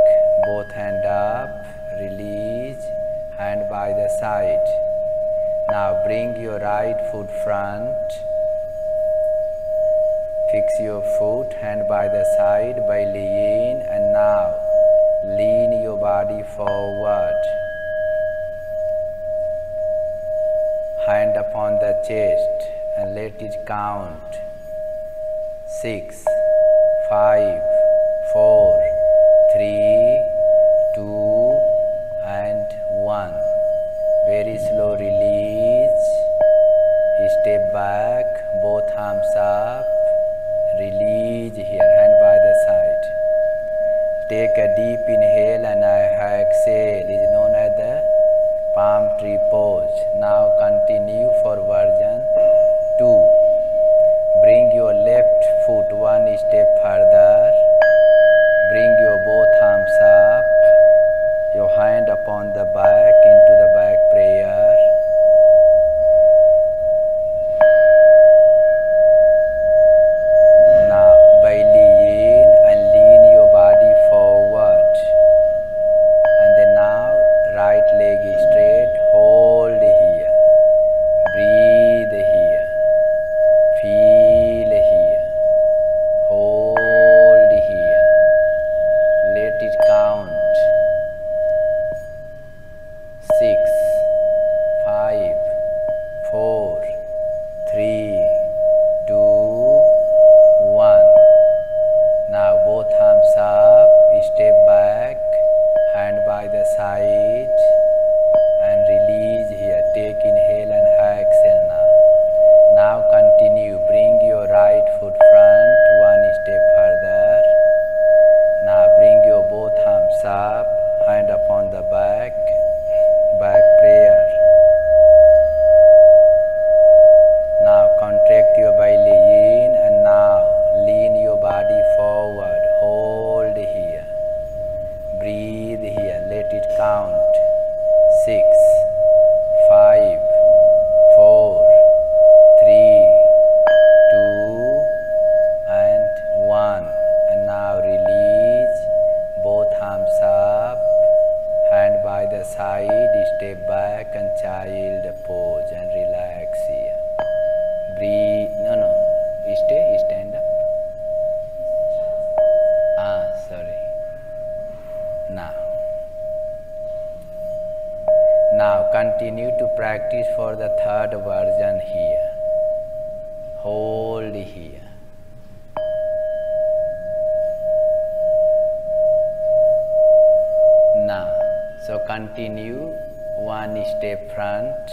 both hand up, release, hand by the side. Now bring your right foot front. Fix your foot, hand by the side, belly in, and now lean your body forward. Hand upon the chest and let it count. 6, 5, 4, 3, 2, and 1. Very slow release. Step back, both arms up. Release here, hand by the side. Take a deep inhale and exhale. It is known as the palm tree pose. Now continue for version 2. Bring your left foot one step further. Bring your both arms up. Your hand upon the back into the back prayer. Now belly in and lean your body forward. And then now right leg is straight. Hold here. Breathe here. Feel here. Hold here. Let it count. 6, 5, 4, 3, 2, 1. Now both arms up, step back, hand by the side, and release here. Take inhale and exhale now. Now continue, bring your right foot front, one step further. Now bring your both arms up, hand upon the back, back prayer. Now contract your belly in and now lean your body forward. Hold here. Breathe here. Let it count. 6, 5, 4, 3, 2, and 1. And now release. Both arms up. Hand by the side, step back and child pose and relax here. Breathe, stand up. Sorry. Now continue to practice for the third version here. Hold here. Now, so continue, one step front,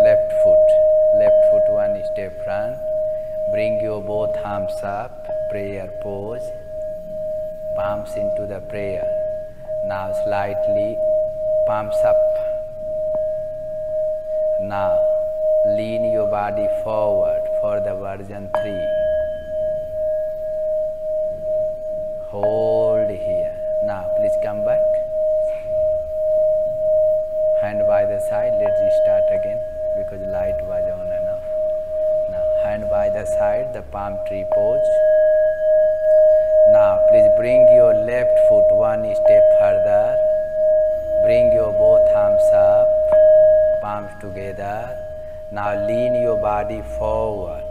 left foot one step front, bring your both arms up, prayer pose, palms into the prayer. Now slightly palms up. Now lean your body forward for the version 3. Hold here. Now please come back. Hand by the side. Let's start again because light was on and off. Now hand by the side, the palm tree pose. Now please bring your left foot one step further. Bring your both arms up, palms together. Now lean your body forward.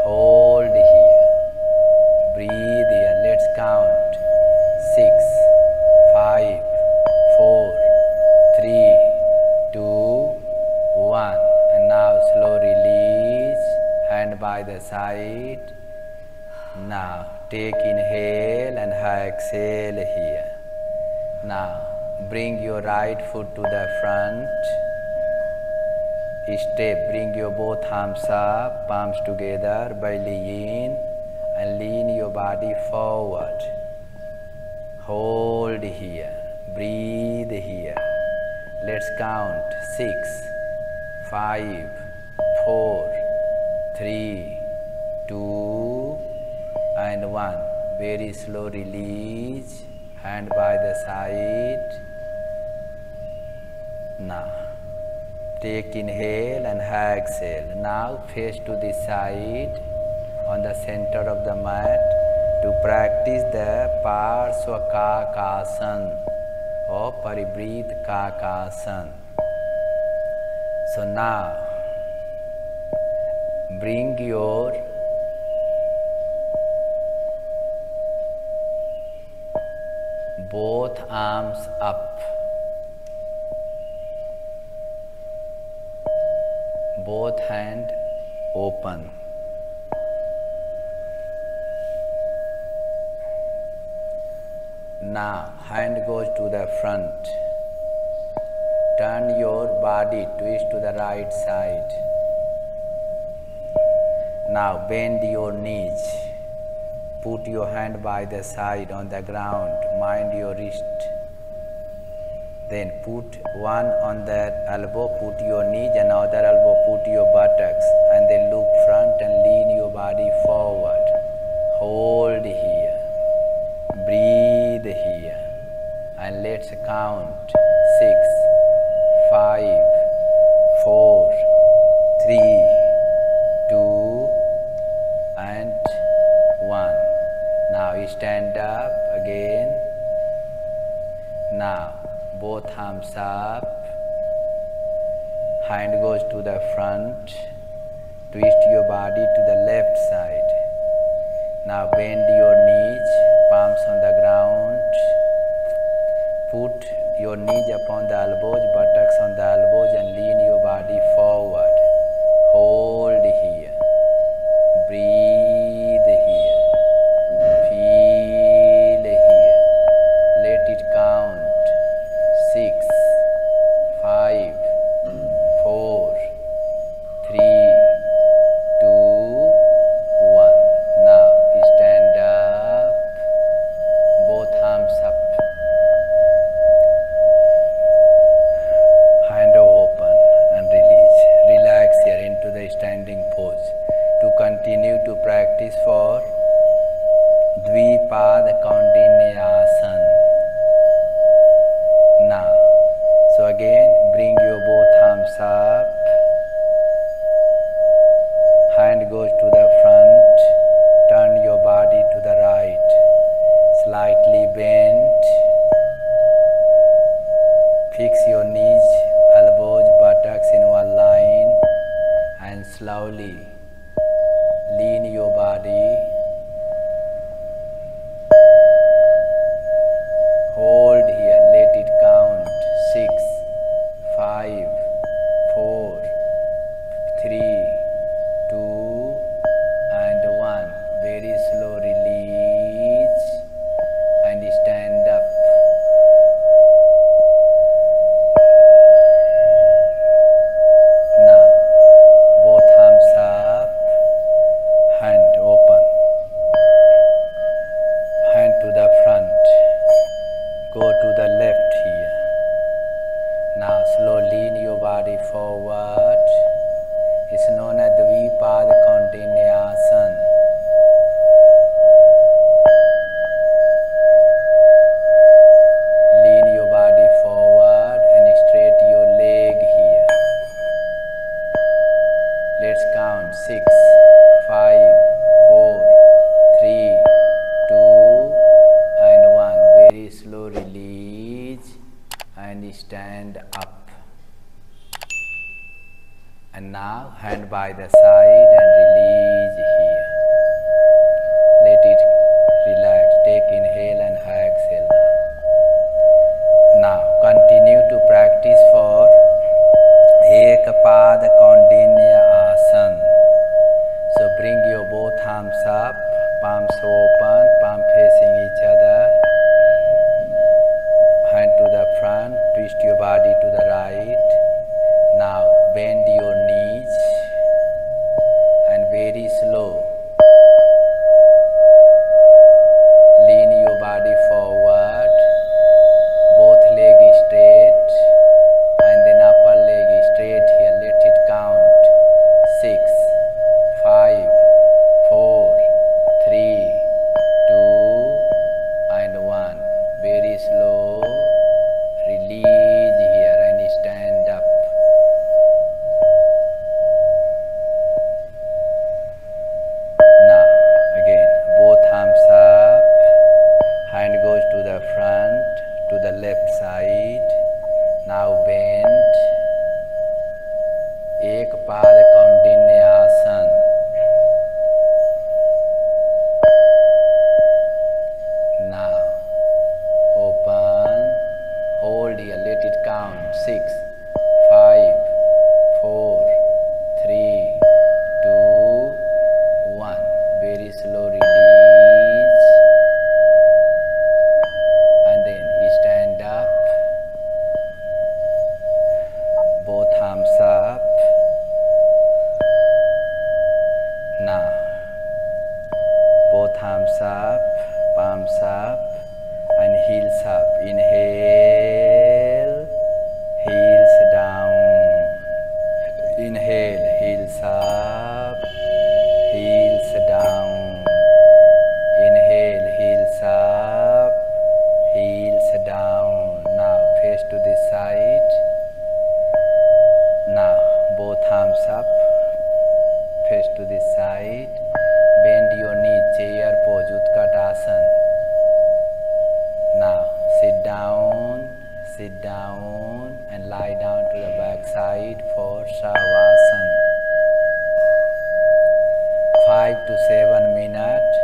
Hold here. Breathe here. Let's count. 6, 5, 4, 3, 2, by the side. Now take inhale and exhale here. Now bring your right foot to the front. Step, bring your both arms up, palms together, belly in, and lean your body forward. Hold here, breathe here. Let's count 6, 5, 4, 3, 2, and 1. Very slow release, hand by the side. Now take inhale and exhale. Now face to the side on the center of the mat to practice the Parshvakakasana or Paribreath-Kakasana. So now bring your both arms up, both hands open. Now hand goes to the front. Turn your body, twist to the right side. Now bend your knees. Put your hand by the side on the ground. Mind your wrist. Then put one on that elbow, put your knees, and other elbow put your buttocks, and then look front and lean your body forward. Hold here. Breathe here. And let's count 6, 5, 4, 3, 2, and 1. Now stand up again. Now both arms up. Hand goes to the front. Twist your body to the left side. Now bend your knees, palms on the ground. Put your knees upon the elbows, buttocks on the elbows, and lean your body forward. Hold here. Breathe here. Feel here. Let it count. 6, 5, 4, 3, 2, 1. Now stand up. Both arms up. Hand open and release. Relax here into the standing pose. To continue to practice for Dvipada Kaundinyasana. Now, so again bring your both arms up. Hand goes to the front. Turn your body to the right. Slightly bend. Fix your knees, elbows, buttocks in one line, and slowly lean your body. Hold here, let it count. 6, 5, 4, 3, 2, and 1. Very slow release and stand up. Now, both arms up, hand open, hand to the front. Go to the left here. Now slowly lean your body forward. It's known as Dvipada Kaundinyasana. Lean your body forward and straight your leg here. Let's count 6, 5, 4, 3, 2, and 1. Very slow release and stand up. And now hand by the side and release here. Let it relax. Take inhale and exhale now. Now continue to practice for Ekapada Kaundinya Asana. So bring thumbs up. Now, both thumbs up, palms up, and heels up. Inhale, heels down. Inhale, heels up, heels down. Inhale, heels up, heels down. Now face to this side. Now both arms up, face to this side. Bend your knee, chair pose, Utkatasana. Now sit down and lie down to the back side for Shavasana. 5 to 7 minutes,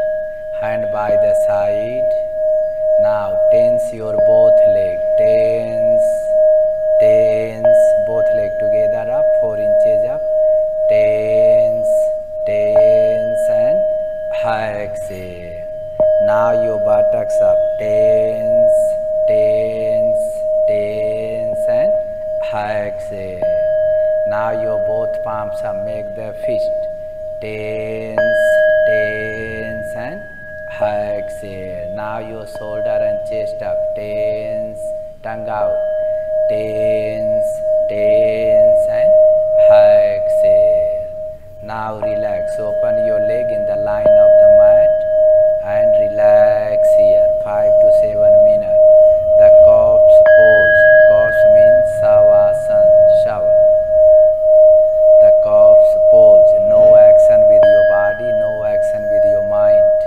hand by the side. Now tense your both leg, tense, both leg together up, 4 inches up, tense, and exhale. Now your buttocks up, tense, and exhale. Now your both palms up, make the fist, tense, and exhale. Now your shoulder and chest up, tense, tongue out, tense, and exhale. Now relax, open your leg in the line of the mat and relax here, 5 to 7 minutes. The corpse pose, corpse means Shavasana, shower. The corpse pose, no action with your body, no action with your mind.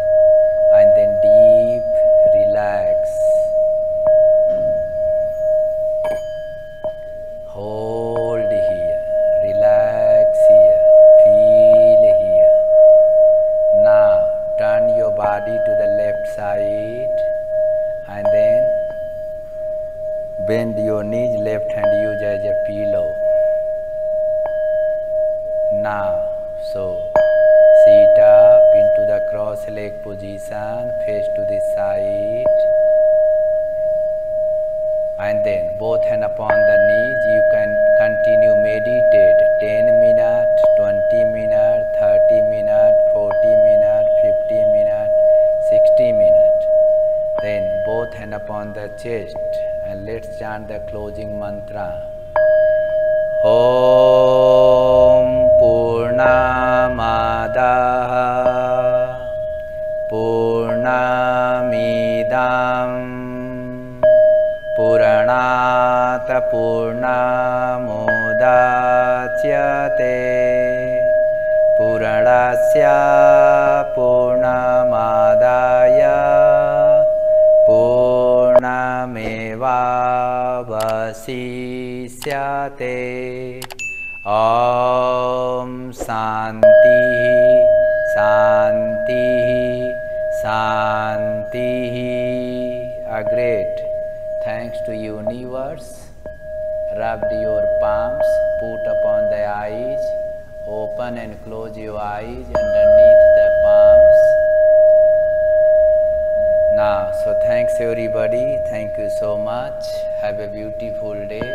And then deep relax. Hold here, relax here, feel here. Now turn your body to the left side and then bend your knees, left hand use as a pillow. Now, so sit up into the cross leg position, face to the side, and then both hands upon the knees. You can continue meditate 10 minutes, 20 minutes, 30 minutes, 40 minutes, 50 minutes, 60 minutes. Then both hands upon the chest and let's chant the closing mantra. Om Purnamadaha Purnamidam Puranat Purnamudachyate Puranasya Purnamadaya Purnamevavasishyate. Om Shanti, Shanti, Shanti. A great thanks to universe. Rub your palms, put upon the eyes, open and close your eyes underneath the palms. Now, so thanks everybody. Thank you so much. Have a beautiful day.